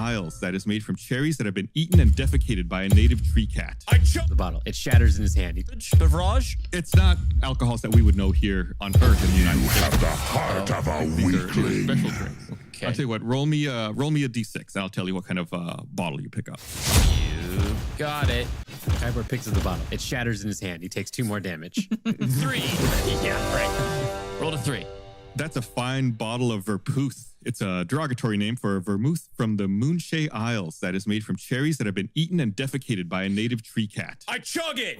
Isles that is made from cherries that have been eaten and defecated by a native tree cat. The bottle. It shatters in his hand. Beverage? It's not alcohols that we would know here on Earth in the United States. Have the heart of a These are weakling. special drinks. Okay. I'll tell you what, roll me a D6. I'll tell you what kind of bottle you pick up. You got it. Kyber picks up the bottle. It shatters in his hand. He takes 2 more damage. 3. Yeah, right. Rolled a 3. That's a fine bottle of vermouth. It's a derogatory name for vermouth from the Moonshay Isles that is made from cherries that have been eaten and defecated by a native tree cat. I chug it.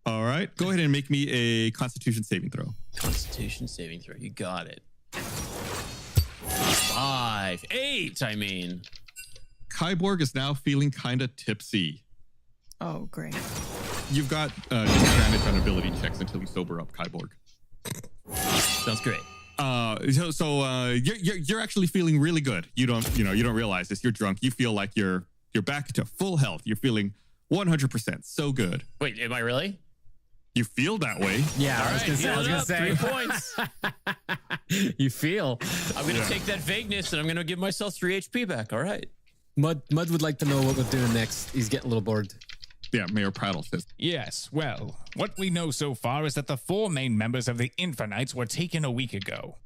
All right, go ahead and make me a Constitution saving throw. Constitution saving throw. You got it. 5. 8, I mean. Kyborg is now feeling kind of tipsy. Oh, great. You've got disadvantage on ability checks until you sober up, Kyborg. Sounds great. You're actually feeling really good. You don't realize this. You're drunk. You feel like you're back to full health. You're feeling 100%. So good. Wait, am I really? You feel that way. Yeah, All I was right, gonna say. 3 points. You feel. I'm going to take that vagueness and I'm going to give myself 3 HP back. All right. Mud would like to know what we're doing next. He's getting a little bored. Yeah, Mayor Prattle says. Yes, well, what we know so far is that the 4 main members of the Infinites were taken a week ago.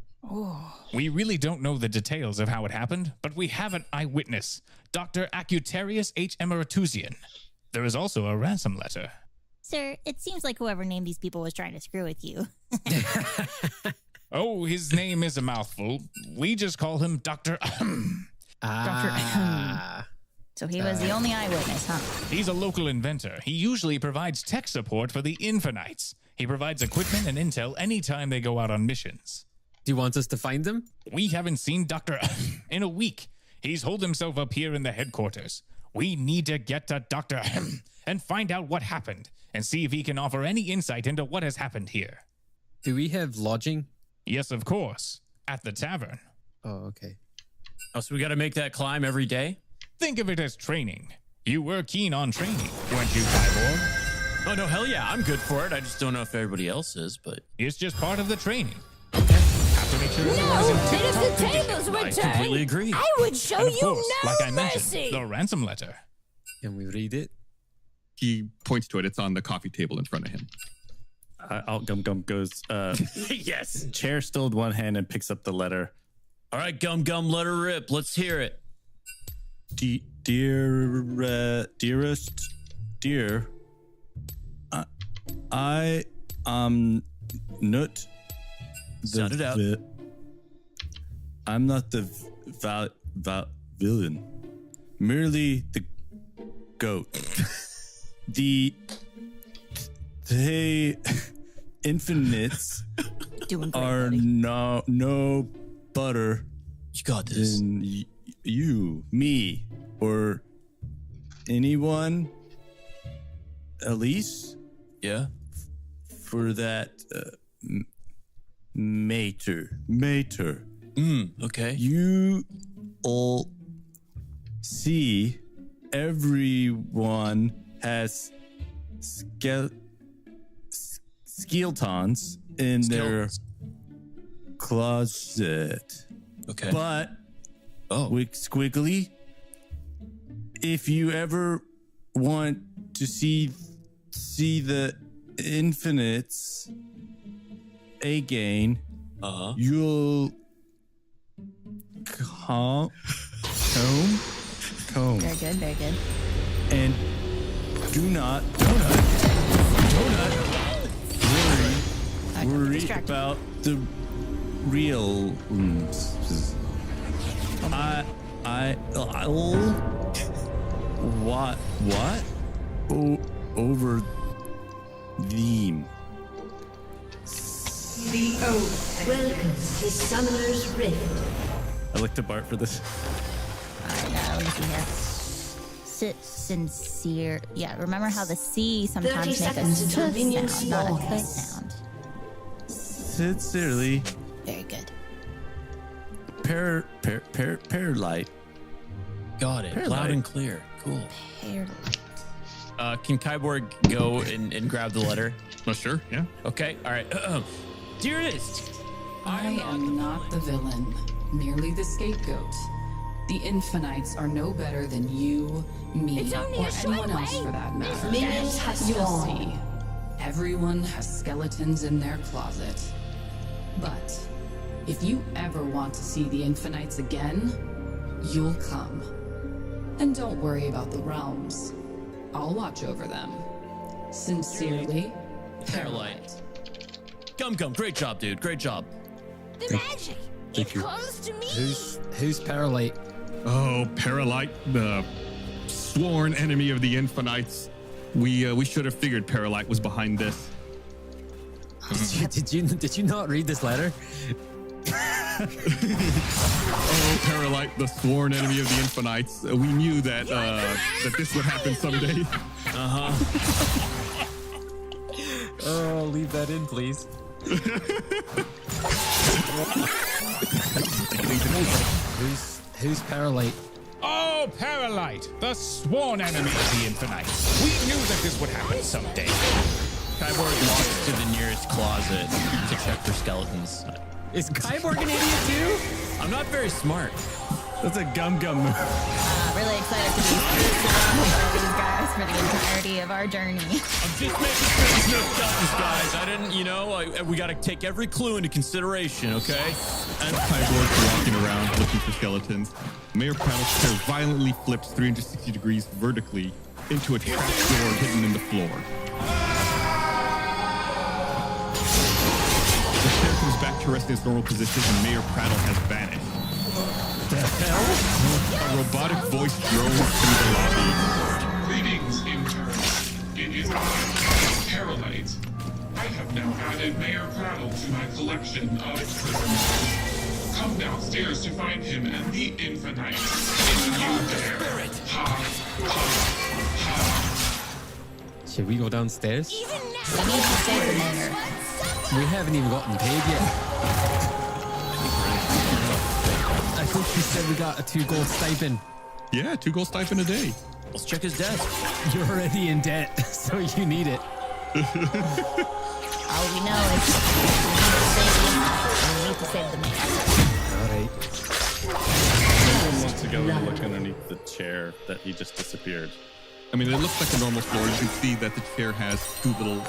We really don't know the details of how it happened, but we have an eyewitness, Dr. Acutarius H. Emeritusian. There is also a ransom letter. Sir, it seems like whoever named these people was trying to screw with you. Oh, his name is a mouthful. We just call him Dr. So he was the only eyewitness, huh? He's a local inventor. He usually provides tech support for the Infinites. He provides equipment and intel anytime they go out on missions. Do you want us to find him? We haven't seen Dr. in a week. He's holed himself up here in the headquarters. We need to get to Dr. and find out what happened and see if he can offer any insight into what has happened here. Do we have lodging? Yes, of course. At the tavern. Oh, okay. Oh, so we got to make that climb every day? Think of it as training. You were keen on training, weren't you, Kyborg? Oh, no, hell yeah. I'm good for it. I just don't know if everybody else is, but... It's just part of the training. Have to make sure everyone's in No, tip-top if the condition. tables I return, completely agree. I would show And of you course, no like I mercy. mentioned, the ransom letter. Can we read it? He points to it. It's on the coffee table in front of him. Out Gum Gum goes, Yes. chair still in one hand and picks up the letter. All right, Gum Gum, let her rip. Let's hear it. Dearest, I am not Sound it out. I'm not the villain, merely the goat. the infinites Doing great, are buddy. no better You got this. than you, me, or anyone, at least Yeah? for that mater. Okay. You all see everyone has skeletons in their closet. Okay. But Oh. with Squiggly, if you ever want to see the infinites again, Uh-huh. you'll comb Very good, very good. and do not worry Distracted. about the real rooms. What over them. The oath welcomes the Summoner's Rift. I looked to Bart for this. Let me see here. Sincere. Yeah, remember how the C sometimes 30 make a seconds s until minions sound, not a k spawn. sound. Sincerely, Very good. pair light. Got it. Apparently. Loud and clear. Cool. Hair light. Can Kyborg go and grab the letter? Oh, sure. Yeah. Okay. All right. Dearest, I am not the villain. merely the scapegoat. The Infinites are no better than you, me, It's only or a short anyone else way. for that matter. Minions have You'll spawned. see. Everyone has skeletons in their closet. But if you ever want to see the Infinites again, you'll come. And don't worry about the realms. I'll watch over them. Sincerely, Perlite. Gum, great job, dude. Great job. The magic. It's close to me. Who's Perlite? Oh, Perlite, the sworn enemy of the Infinites. We should have figured Perlite was behind this. Did you not read this letter? Oh, Perlite, the sworn enemy of the Infinites. We knew that that this would happen someday. Oh, leave that in, please. Who's Perlite? Oh, Perlite, the sworn enemy of the Infinites. We knew that this would happen someday. Kyborg walks to the nearest closet to check for skeletons. Is Kyborg an idiot too? I'm not very smart. That's a gum move. Really excited to be surrounded by these guys for the entirety of our journey. I'm just making sure there's no skeletons, guys. I didn't, we got to take every clue into consideration, okay? As Kyborg's walking around looking for skeletons, Mayor Prattle's chair violently flips 360 degrees vertically into a trap door hidden in the floor. The chair comes back to rest in its normal position and Mayor Prattle has vanished. The hell? A robotic voice drones through the lobby. Greetings, interns. It is I, Perlite. I have now added Mayor Prattle to my collection of prisoners. Come downstairs to find him and the Infinites. If you dare. Ha, ha, ha. Should we go downstairs? Even now, we need to save the mayor. We haven't even gotten paid yet. I think he said we got a 2 gold stipend. Yeah, 2 gold stipend a day. Let's check his desk. You're already in debt, so you need it. All we know is we need to save the mayor. All right. Someone wants to go and look underneath the chair that he just disappeared. I mean, it looks like a normal floor. You can see that the chair has 2 little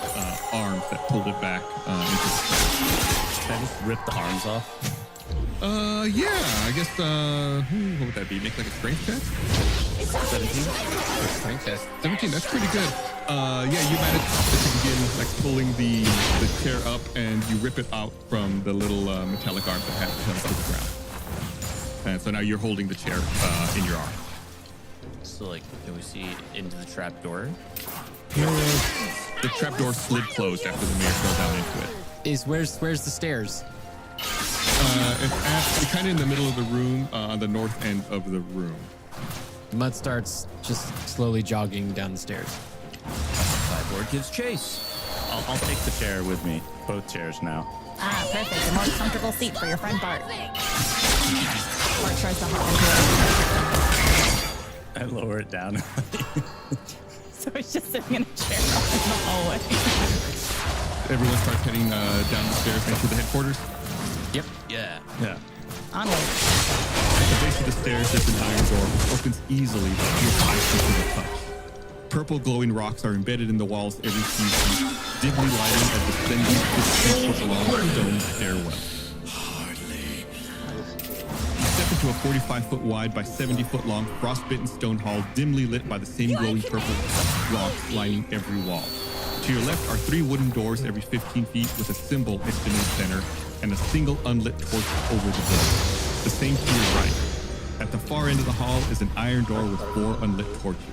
arms that pulled it back into the Can I just rip the arms off? yeah, I guess, what would that be? Make like a strength test? 17? Strength test. 17, that's pretty good. Yeah, you managed to begin like pulling the chair up and you rip it out from the little metallic arm that had held to the ground. And so now you're holding the chair in your arm. So, can we see into the trap door? The trapdoor slid closed after the mayor fell down into it. Where's the stairs? It's kind of in the middle of the room, on the north end of the room. Mud starts just slowly jogging down the stairs. Cyborg gives chase. I'll take the chair with me. Both chairs now. Ah, perfect. A more comfortable seat for your friend Bart. Bart tries to hop into I lower it down. So he's just sitting in a chair in the hallway. Everyone starts heading down the stairs into the headquarters. Yep. Yeah. Yeah. Onward. At the base of the stairs, there's an iron door which opens easily with your eyes to the touch. Purple glowing rocks are embedded in the walls every few feet, dimly lighting a descending 15-foot-long stone stairwell. You step into a 45-foot wide by 70-foot-long frostbitten stone hall, dimly lit by the same glowing purple rocks lining every wall. To your left are 3 wooden doors every 15 feet with a symbol etched in the center and a single unlit torch over the door. The same to your right. At the far end of the hall is an iron door with 4 unlit torches.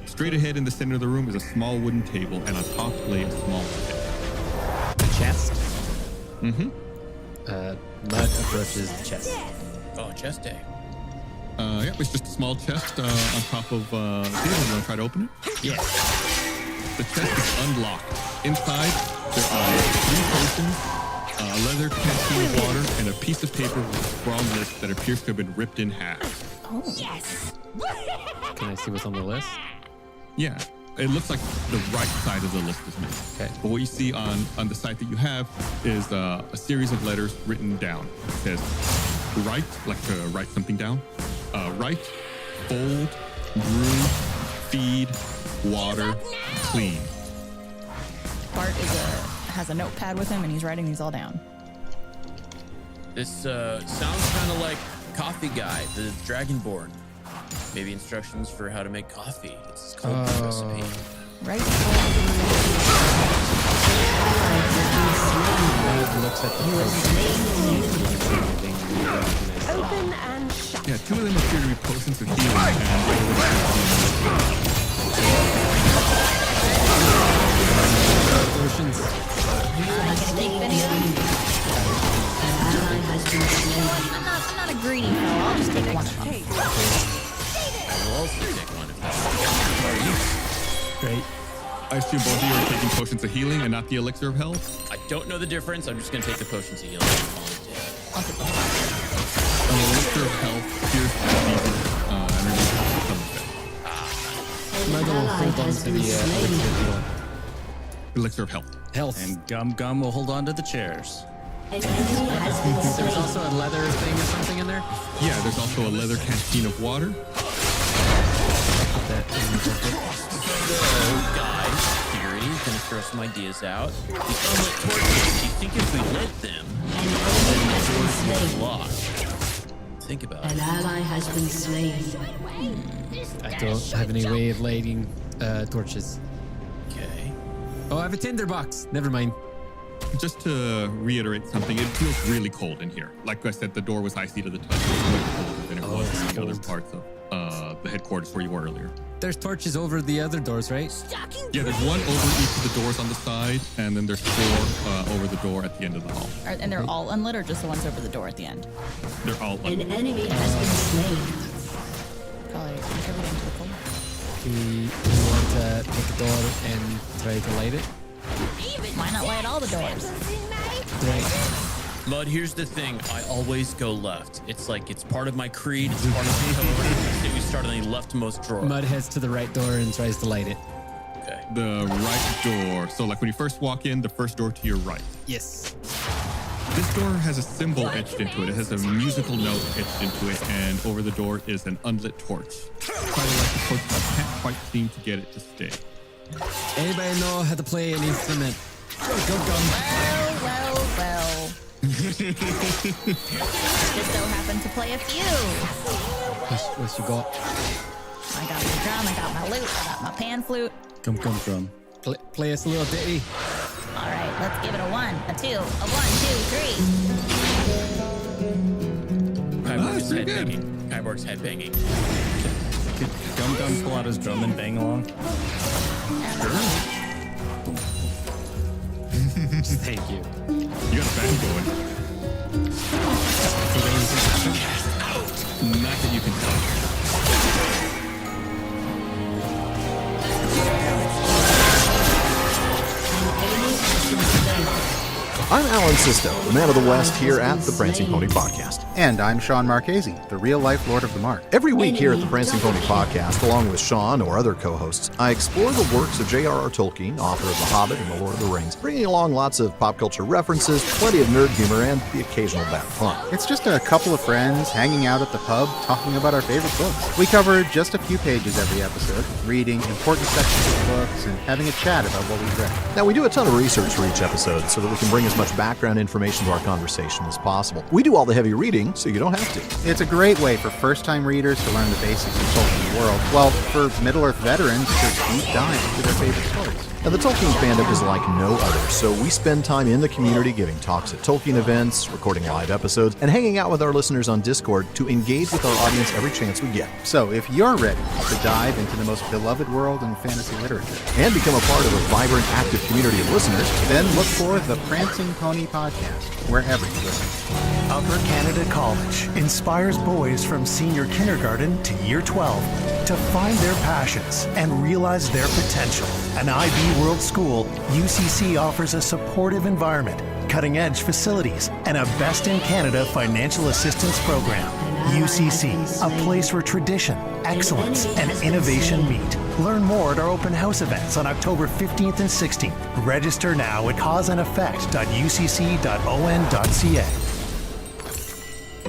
Straight ahead in the center of the room is a small wooden table, and on top lay a small chest. The chest. Mm-hmm. Mud approaches the chest. Oh, chest day. Yeah, it's just a small chest on top of the table. You want to try to open it? Yes. The chest is unlocked. Inside, there are 3 potions, a leather canteen of water, and a piece of paper with a scrawled list that appears to have been ripped in half. Oh, yes. Can I see what's on the list? Yeah, it looks like the right side of the list is missing. Okay. But what you see on the site that you have is a series of letters written down. It says, write, like to write something down. Write, fold, brew, feed, water, clean. Bart has a notepad with him, and he's writing these all down. This sounds kind of like Coffee Guide, the Dragonborn. Maybe instructions for how to make coffee. It's called the recipe. Right. Looks at the Open and shut. Yeah, 2 of them appear to be potions of healing, and potions. I'm not a greedy fellow. I'll just take one of them. I will also take one of them. Great. I assume both of you are taking potions of healing and not the elixir of health? I don't know the difference. I'm just going to take the potions of healing. I'll take one. An elixir of health cures diseases underneath some effect. Mother will hold on to the elixir of healing. Elixir of health. Health. And Gum will hold on to the chairs. There's also a leather thing or something in there? Yeah, there's also a leather canteen of water. Put that in the bucket. So, guys, theory, gonna throw some ideas out. These unlit torches, do you think if we lit them, then the doors would lock? Think about it. An ally has been slain. I don't have any way of lighting torches. Okay. Oh, I have a tinderbox. Never mind. Just to reiterate something, it feels really cold in here. Like I said, the door was icy to the touch. It's much colder than it was in the other parts of the headquarters where you were earlier. There's torches over the other doors, right? Yeah, there's one over each of the doors on the side, and then there's 4 over the door at the end of the hall. And they're all unlit, or just the ones over the door at the end? They're all An enemy has been slain. Probably make everything to the cold. Do you want to pick a door and try to light it? Why not light all the doors? Right. Mud, here's the thing. I always go left. It's like, it's part of my creed. It's part of the code. You start on the leftmost drawer. Mud heads to the right door and tries to light it. Okay. The right door. So like when you first walk in, the first door to your right. Yes. This door has a symbol etched into it. It has a musical note etched into it, and over the door is an unlit torch. Try to light the torch, but I can't quite seem to get it to stay. Anybody know how to play an instrument? Go, Well. Just so happen to play a few. What you got? I got my drum, I got my lute, I got my pan flute. Come, drum. Play us a little ditty. All right, let's give it a 1, a 2, a 1, 2, 3. Kyborg's headbanging. Kyborg's headbanging. Could Gum pull out his drum and bang along? Thank you. You got a band going. Not that you can tell. I'm Alan Sisto, the man of the West here at the Prancing Pony Podcast. And I'm Sean Marchese, the real-life Lord of the Mark. Every week here at the Prancing Pony Podcast, along with Sean or other co-hosts, I explore the works of J.R.R. Tolkien, author of The Hobbit and The Lord of the Rings, bringing along lots of pop culture references, plenty of nerd humor, and the occasional bad fun. It's just a couple of friends hanging out at the pub, talking about our favorite books. We cover just a few pages every episode, reading important sections of books and having a chat about what we've read. Now, we do a ton of research for each episode so that we can bring as much background information to our conversation as possible. We do all the heavy reading, so you don't have to. It's a great way for first-time readers to learn the basics of Tolkien's world, while for Middle-earth veterans to deep dive into their favorite stories. Now, the Tolkien fandom is like no other, so we spend time in the community giving talks at Tolkien events, recording live episodes, and hanging out with our listeners on Discord to engage with our audience every chance we get. So, if you're ready to dive into the most beloved world in fantasy literature, and become a part of a vibrant, active community of listeners, then look for the Prancing Pony Podcast, wherever you listen. Upper Canada College inspires boys from senior kindergarten to year 12 to find their passions and realize their potential. An IB World School, UCC offers a supportive environment, cutting-edge facilities, and a best-in-Canada financial assistance program. UCC, a place where tradition, excellence, and innovation meet. Learn more at our open house events on October 15th and 16th. Register now at causeandeffect.ucc.on.ca.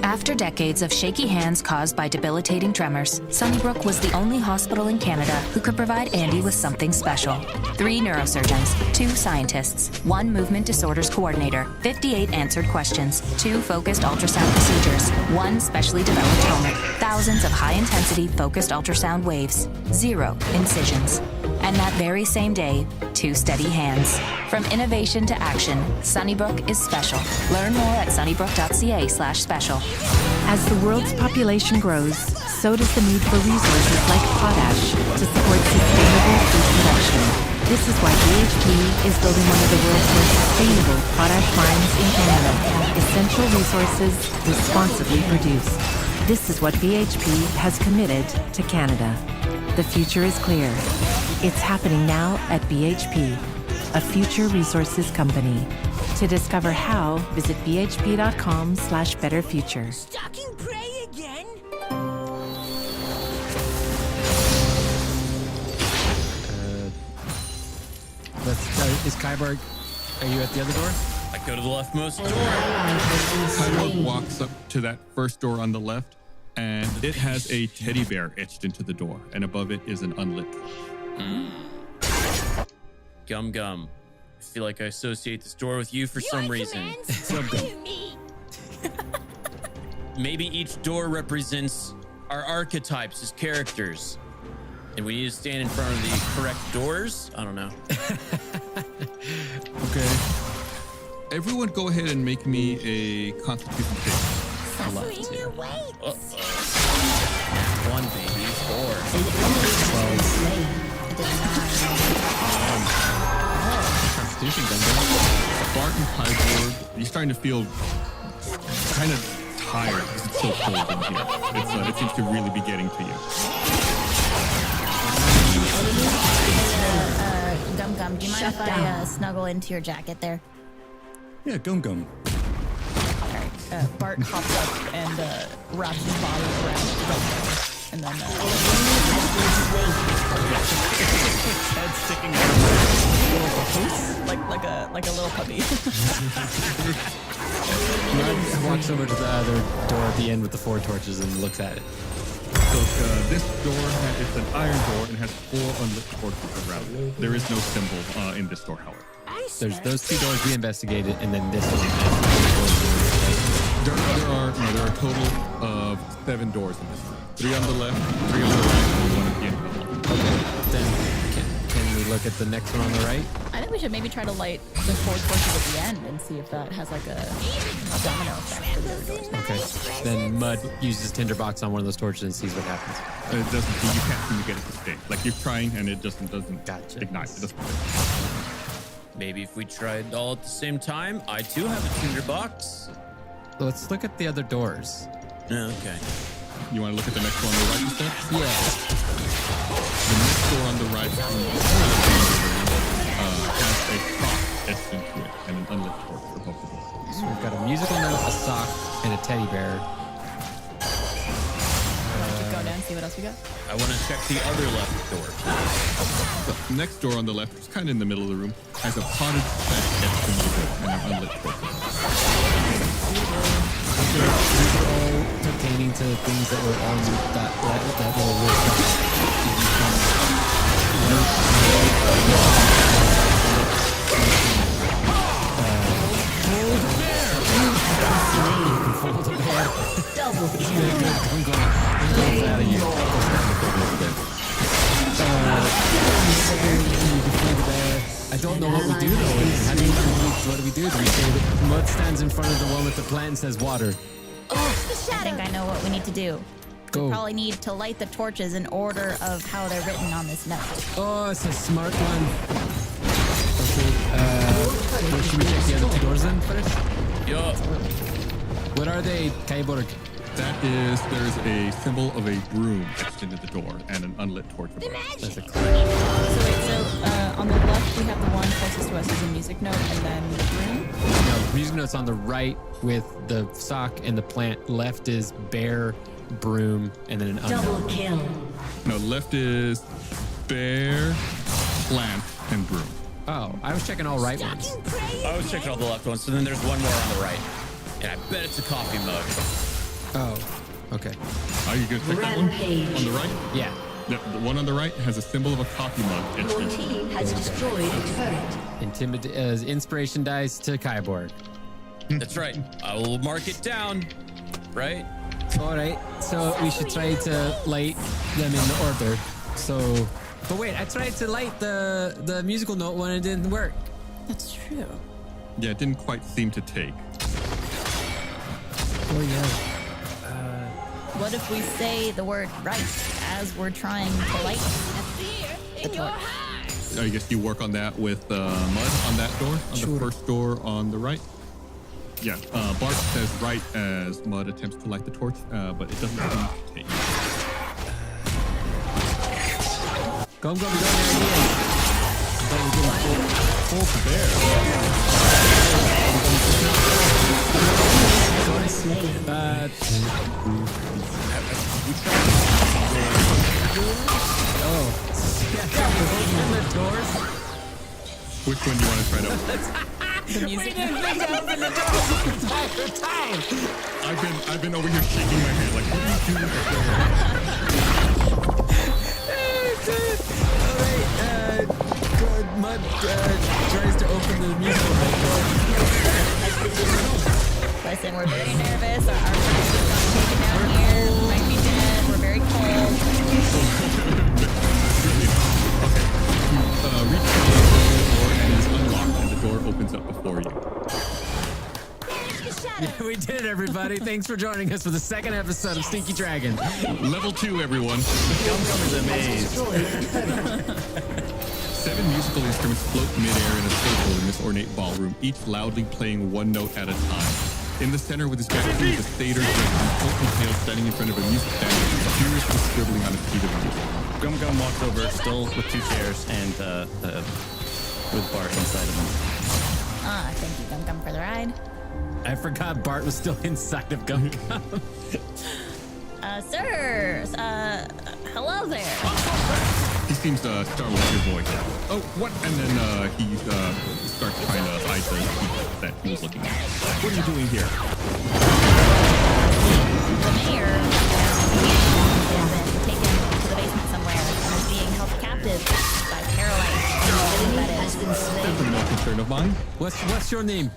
After decades of shaky hands caused by debilitating tremors, Sunnybrook was the only hospital in Canada who could provide Andy with something special. 3 neurosurgeons, 2 scientists, 1 movement disorders coordinator, 58 answered questions, 2 focused ultrasound procedures, 1 specially developed helmet, thousands of high-intensity focused ultrasound waves, 0 incisions. And that very same day, 2 steady hands. From innovation to action, Sunnybrook is special. Learn more at sunnybrook.ca/special. As the world's population grows, so does the need for resources like potash to support sustainable food production. This is why BHP is building one of the world's most sustainable potash mines in Canada. Essential resources responsibly produced. This is what BHP has committed to Canada. The future is clear. It's happening now at BHP, a future resources company. To discover how, visit bhp.com/betterfuture. Stalking prey again? Is Kyborg, are you at the other door? I go to the leftmost door. Kyborg walks up to that first door on the left, and it has a teddy bear etched into the door, and above it is an unlit. Gum Gum. I feel like I associate this door with you for some reason. Maybe each door represents our archetypes as characters. And we need to stand in front of the correct doors? I don't know. Okay. Everyone go ahead and make me a constitution check. Suffering your weight. 1, baby. 4. Constitution Gundam. Bart and Kyborg, you're starting to feel kind of tired because it's so cold in here. It seems to really be getting to you. Gum Gum, do you mind if I snuggle into your jacket there? Yeah, Gum Gum. Alright, Bart hops up and wraps his body around Gum Gum. And then head sticking out like a little puppy. Mud walks over to the other door at the end with the 4 torches and looks at it. So this door, it's an iron door and has 4 unlit torches around it. There is no symbol in this door, however. There's those 2 doors we investigated, and then this one. There are a total of 7 doors in this room. 3 on the left, 3 on the right, and 1 at the end. Okay, then can we look at the next one on the right? I think we should maybe try to light the 4 torches at the end and see if that has like a domino effect to the other doors. Okay, then Mud uses tinderbox on one of those torches and sees what happens. It doesn't. You can't seem to get it to stay. Like you're trying, and it doesn't ignite. It doesn't. Maybe if we tried all at the same time, I too have a tinderbox. Let's look at the other doors. Okay. You want to look at the next one on the right instead? Yeah. The next door on the right has a sock etched into it and an unlit torch for both of them. So we've got a musical note, a sock, and a teddy bear. Go down and see what else we got. I want to check the other left door. The next door on the left, which is kind of in the middle of the room, has a potted plant etched into the door and an unlit torch. These are all pertaining to things that were on that little list. Hold the bear. Double kill. I'm going out of here. I don't know what we do though. What do we do? Do we say that Mud stands in front of the one with the plant and says water? I think I know what we need to do. Go. We probably need to light the torches in order of how they're written on this note. Oh, it's a smart one. Okay, should we check the other 2 doors then first? Yup. What are they, Kyborg? There's a symbol of a broom etched into the door and an unlit torch. That's a So on the left we have the one closest to us is a music note, and then the broom. No, music note's on the right with the sock and the plant. Left is bear, broom, and then an unlit. Double kill. No, left is bear, plant, and broom. Oh, I was checking all right ones. I was checking all the left ones, so then there's one more on the right. And I bet it's a coffee mug. Oh, okay. Are you going to check that one? Rampage. On the right? Yeah. The one on the right has a symbol of a coffee mug. Your team has destroyed a turret. Inspiration dice to Kyborg. That's right. I will mark it down. Right? All right. So we should try to light them in order. So, but wait, I tried to light the musical note when it didn't work. That's true. Yeah, it didn't quite seem to take. Oh yeah. What if we say the word right as we're trying to light the torch? I guess you work on that with mud on that door, on the first door on the right. Yeah, Bart says right as Mud attempts to light the torch, but it doesn't seem to take. Go there again. Full bear. Which one do you want to try to open? The music. I've been over here shaking my head like, what are you doing? Alright, Mud tries to open the musical door. Listen, we're very nervous. Our friends just got taken down here. Might be dead. We're very cold. Reach the door and it's unlocked and the door opens up before you. Yeah, we did it, everybody. Thanks for joining us for the second episode of Stinky Dragon. Level 2, everyone. Gum is amazed. 7 musical instruments float midair in a circle in this ornate ballroom, each loudly playing one note at a time. In the center with his back to the satyr dressed in coat and tail standing in front of a music stand, furiously scribbling on a sheet of music. Gum walks over, still with 2 chairs, and with Bart inside of him. Thank you, Gum for the ride. I forgot Bart was still inside of Gum. Sir, hello there. He seems startled at your voice. Oh, what? And then he starts trying to hide the people that he was looking at. What are you doing here? The mayor has been taken to the basement somewhere and is being held captive by paralyzed. Definitely no concern of mine. What's your name?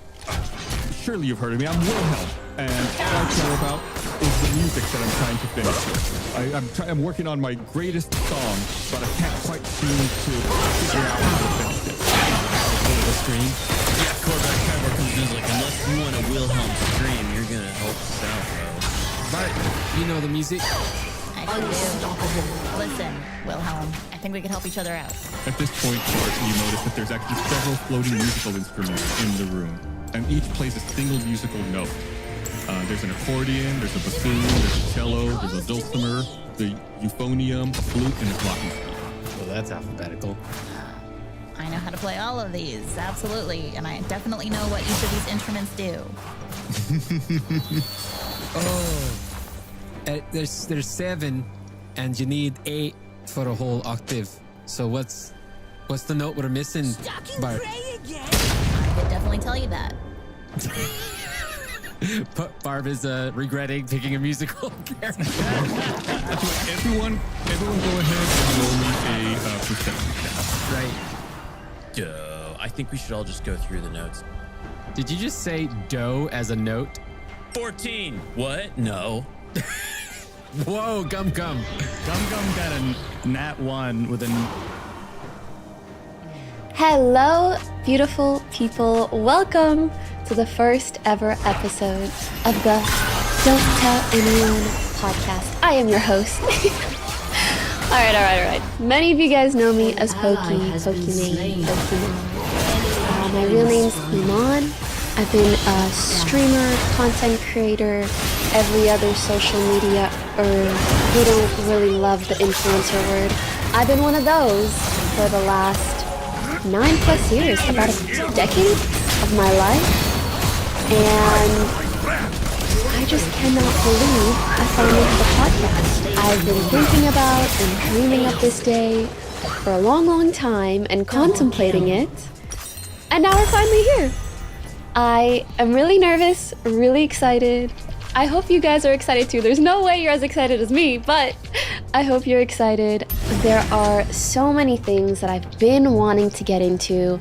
Surely you've heard of me. I'm Wilhelm, and all I care about is the music that I'm trying to finish. I'm working on my greatest song, but I can't quite seem to figure out how to finish it. The stream? Yeah, Corvac Kyber comes in and is like, unless you want a Wilhelm stream, you're gonna help us out, bro. Bart, you know the music? I do. Listen, Wilhelm, I think we could help each other out. At this point, Bart, you notice that there's actually several floating musical instruments in the room, and each plays a single musical note. There's an accordion, there's a bassoon, there's a cello, there's a dulcimer, the euphonium, a flute, and a glockenspiel. Well, that's alphabetical. I know how to play all of these, absolutely, and I definitely know what each of these instruments do. There's 7, and you need 8 for a whole octave. So what's the note we're missing, Bart? I could definitely tell you that. Barb is regretting picking a musical character. Everyone go ahead and roll me a perception check. Right. Duh. I think we should all just go through the notes. Did you just say dough as a note? 14. What? No. Whoa, Gum. Gum got a nat 1 with a... Hello, beautiful people. Welcome to the first ever episode of the Don't Tell Anyone podcast. I am your host. All right. Many of you guys know me as Pokey Name. My real name's Iman. I've been a streamer, content creator, every other social media, or we don't really love the influencer word. I've been one of those for the last 9+ years, about a decade of my life. And I just cannot believe I finally have a podcast. I've been thinking about and dreaming of this day for a long time and contemplating it. And now we're finally here. I am really nervous, really excited, I hope you guys are excited too. There's no way you're as excited as me, but I hope you're excited. There are so many things that I've been wanting to get into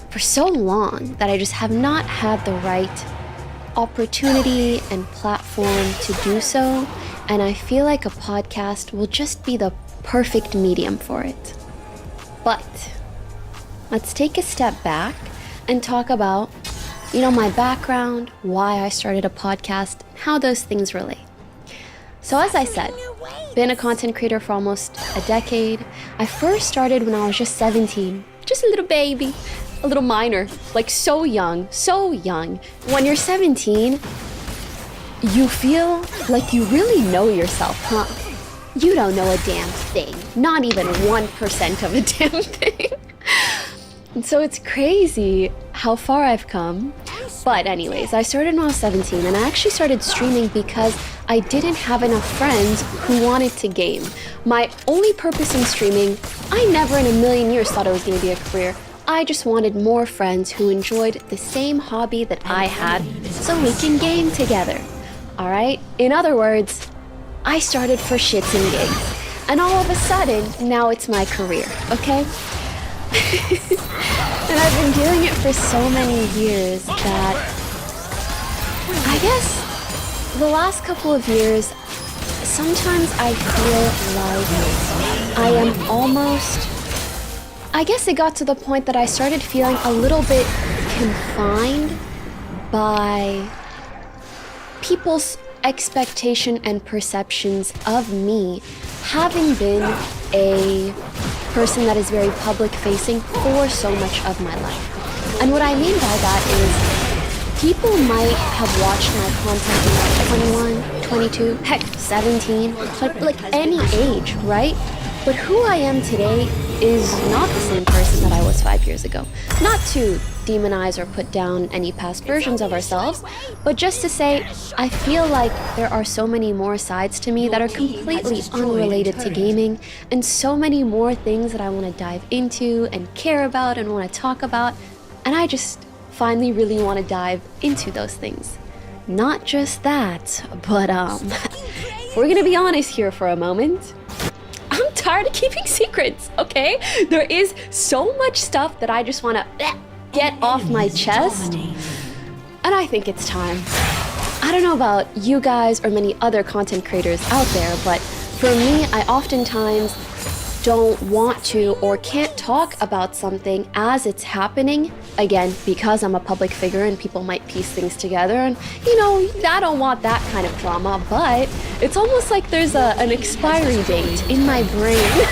for so long that I just have not had the right opportunity and platform to do so, and I feel like a podcast will just be the perfect medium for it. But let's take a step back and talk about, my background, why I started a podcast, how those things relate. So as I said, been a content creator for almost a decade. I first started when I was just 17, just a little baby, a little minor, like so young. When you're 17, you feel like you really know yourself, huh? You don't know a damn thing, not even 1% of a damn thing. And so it's crazy how far I've come. But anyways, I started when I was 17, and I actually started streaming because I didn't have enough friends who wanted to game. My only purpose in streaming, I never in a million years thought it was going to be a career. I just wanted more friends who enjoyed the same hobby that I had so we can game together. Alright? In other words, I started for shits and gigs. And all of a sudden, now it's my career, okay? And I've been doing it for so many years that I guess the last couple of years, sometimes I feel like I am almost, I guess it got to the point that I started feeling a little bit confined by people's expectation and perceptions of me having been a person that is very public facing for so much of my life. And what I mean by that is people might have watched my content when I was 21, 22, heck, 17, like any age, right? But who I am today is not the same person that I was 5 years ago. Not to demonize or put down any past versions of ourselves, but just to say, I feel like there are so many more sides to me that are completely unrelated to gaming, and so many more things that I want to dive into and care about and want to talk about, and I just finally really want to dive into those things. Not just that, but we're gonna be honest here for a moment. I'm tired of keeping secrets, okay? There is so much stuff that I just want to get off my chest, and I think it's time. I don't know about you guys or many other content creators out there, but for me, I oftentimes don't want to or can't talk about something as it's happening, again, because I'm a public figure and people might piece things together, and I don't want that kind of drama, but it's almost like there's an expiry date in my brain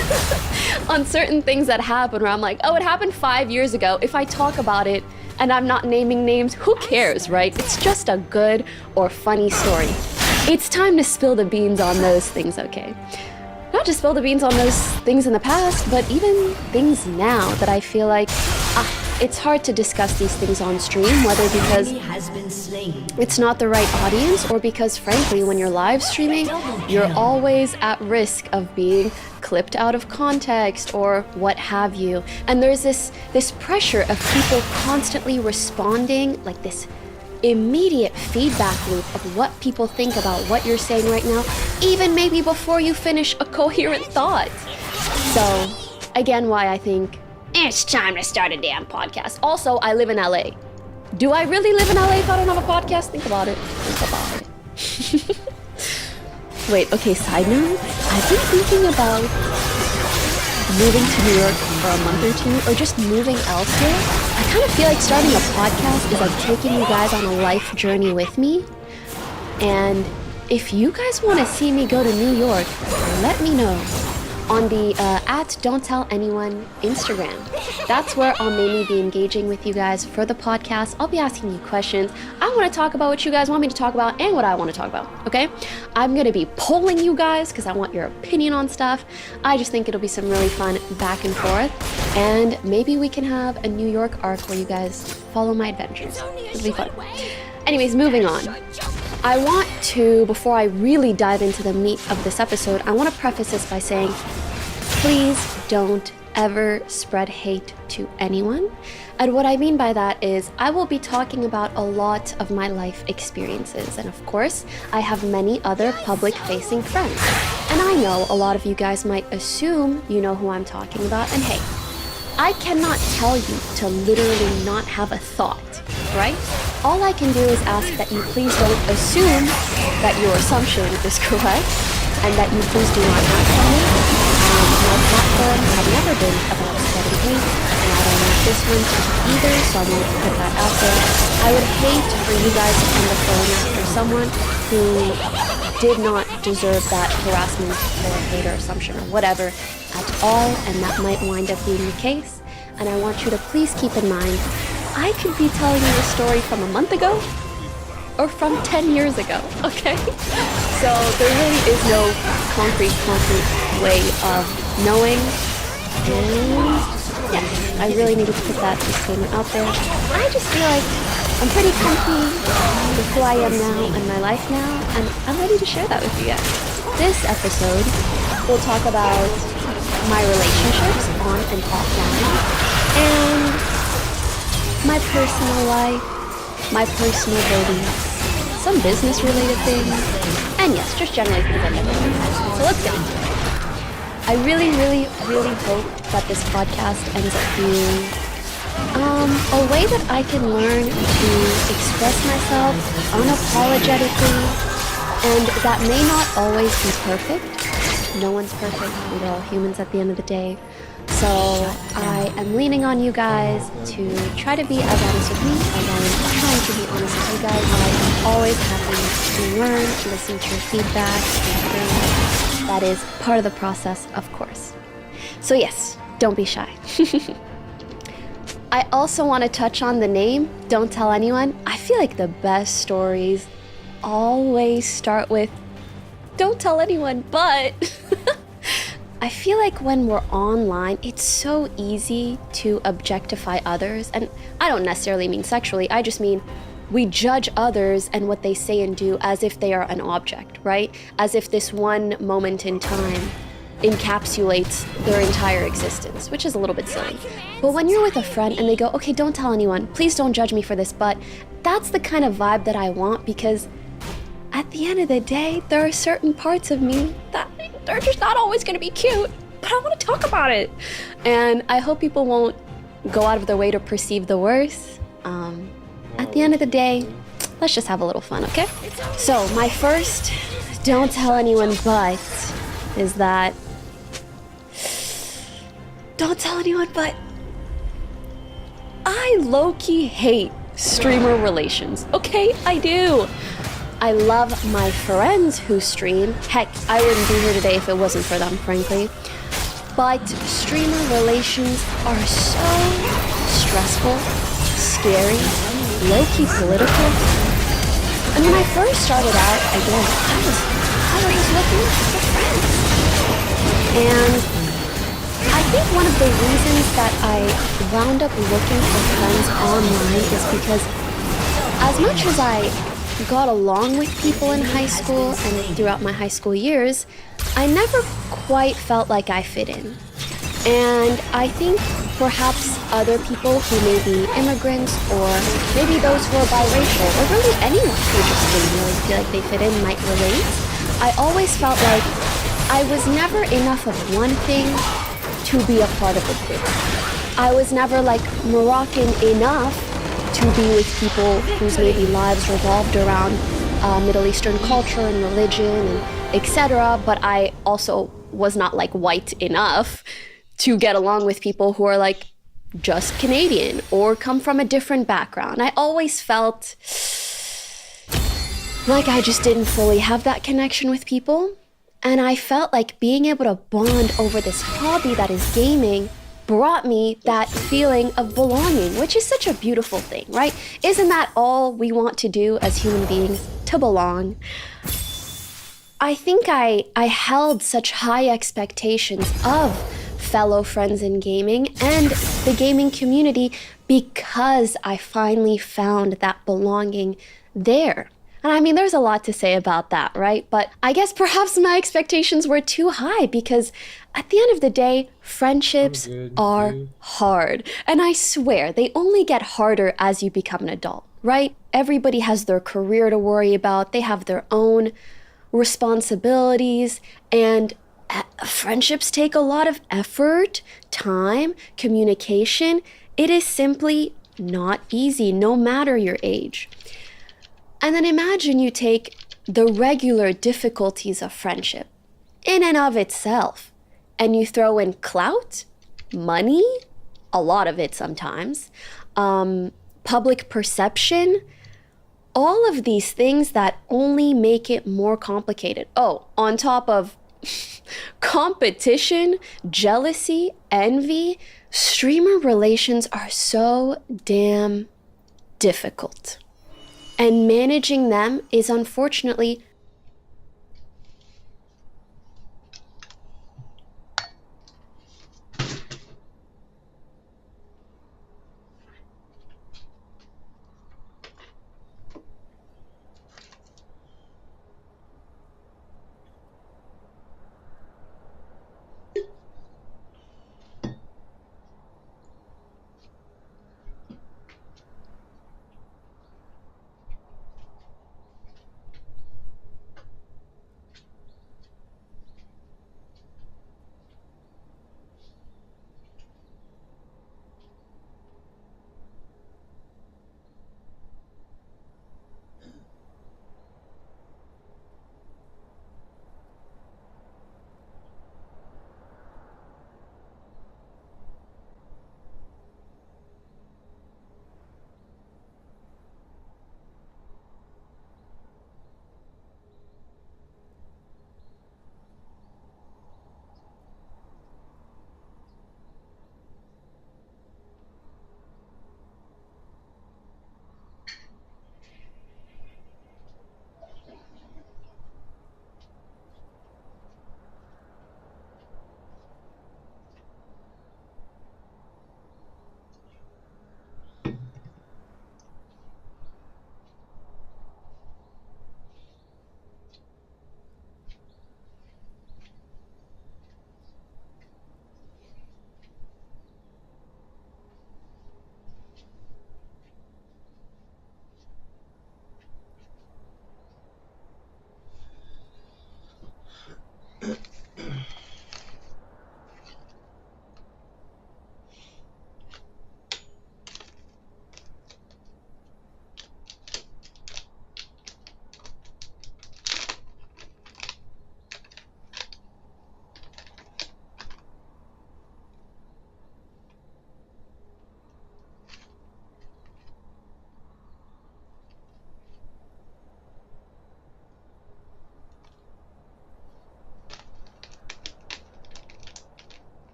on certain things that happen where I'm like, oh, it happened 5 years ago. If I talk about it and I'm not naming names, who cares, right? It's just a good or funny story. It's time to spill the beans on those things, okay? Not just spill the beans on those things in the past, but even things now that I feel like it's hard to discuss these things on stream, whether because it's not the right audience or because, frankly, when you're live streaming, you're always at risk of being clipped out of context or what have you. And there's this pressure of people constantly responding, like this immediate feedback loop of what people think about what you're saying right now, even maybe before you finish a coherent thought. So, again, why I think it's time to start a damn podcast. Also, I live in LA. Do I really live in LA if I don't have a podcast? Think about it. Wait, okay, side note. I've been thinking about moving to New York for a month or two, or just moving elsewhere. I kind of feel like starting a podcast is like taking you guys on a life journey with me. And if you guys want to see me go to New York, let me know on the @Don'tTellAnyone Instagram. That's where I'll mainly be engaging with you guys for the podcast. I'll be asking you questions. I want to talk about what you guys want me to talk about and what I want to talk about, okay? I'm going to be polling you guys because I want your opinion on stuff. I just think it'll be some really fun back and forth. And maybe we can have a New York arc where you guys follow my adventures. It'll be fun. Anyways, moving on. I want to, before I really dive into the meat of this episode, I want to preface this by saying, please don't ever spread hate to anyone. And what I mean by that is I will be talking about a lot of my life experiences. And of course, I have many other public-facing friends. And I know a lot of you guys might assume you know who I'm talking about. And hey, I cannot tell you to literally not have a thought, right? All I can do is ask that you please don't assume that your assumption is correct, and that you please do not act on it. My platform have never been about spreading hate, and I don't want this one to either, so I want to put that out there. I would hate for you guys to end up going after someone who did not deserve that harassment or hate or assumption or whatever at all, and that might wind up being the case. And I want you to please keep in mind, I could be telling you a story from a month ago or from 10 years ago, okay? So there really is no concrete way of knowing. And yeah, I really needed to put that disclaimer out there. I just feel like I'm pretty comfy with who I am now and my life now, and I'm ready to share that with you guys. This episode, we'll talk about my relationships on and offline, and my personal life, my personal beliefs, some business-related things, and yes, just generally things I've never done. So let's get into it. I really hope that this podcast ends up being a way that I can learn to express myself unapologetically, and that may not always be perfect. No one's perfect. We're all humans at the end of the day. So I am leaning on you guys to try to be as honest with me as I am trying to be honest with you guys. I am always happy to learn, to listen to your feedback, and that is part of the process, of course. So yes, don't be shy. I also want to touch on the name, Don't Tell Anyone. I feel like the best stories always start with, don't tell anyone, but I feel like when we're online, it's so easy to objectify others. And I don't necessarily mean sexually, I just mean we judge others and what they say and do as if they are an object, right? As if this one moment in time encapsulates their entire existence, which is a little bit silly. But when you're with a friend and they go, okay, don't tell anyone, please don't judge me for this, but that's the kind of vibe that I want, because at the end of the day, there are certain parts of me that they're just not always going to be cute, but I want to talk about it. And I hope people won't go out of their way to perceive the worst. At the end of the day, let's just have a little fun, okay? So my first don't tell anyone but is that, don't tell anyone but I low-key hate streamer relations. Okay, I do. I love my friends who stream. Heck, I wouldn't be here today if it wasn't for them, frankly. But streamer relations are so stressful, scary, low-key political. And when I first started out, again, I was just looking for friends. And I think one of the reasons that I wound up looking for friends online is because as much as I got along with people in high school and throughout my high school years, I never quite felt like I fit in. And I think perhaps other people who may be immigrants, or maybe those who are biracial, or really anyone who just didn't really feel like they fit in might relate. I always felt like I was never enough of one thing to be a part of a group. I was never like Moroccan enough to be with people whose maybe lives revolved around Middle Eastern culture and religion and etc. But I also was not like white enough to get along with people who are like just Canadian or come from a different background. I always felt like I just didn't fully have that connection with people. And I felt like being able to bond over this hobby that is gaming brought me that feeling of belonging, which is such a beautiful thing, right? Isn't that all we want to do as human beings? To belong. I think I held such high expectations of fellow friends in gaming and the gaming community because I finally found that belonging there. And I mean, there's a lot to say about that, right? But I guess perhaps my expectations were too high because at the end of the day, friendships are hard. And I swear, they only get harder as you become an adult, right? Everybody has their career to worry about, they have their own responsibilities, and friendships take a lot of effort, time, communication. It is simply not easy, no matter your age. And then imagine you take the regular difficulties of friendship in and of itself, and you throw in clout, money, a lot of it sometimes, public perception, all of these things that only make it more complicated. Oh, on top of competition, jealousy, envy, streamer relations are so damn difficult. And managing them is unfortunately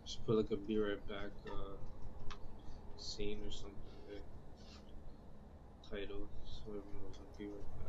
Just put like a be right back scene or something there. Title so everyone knows I'll be right back.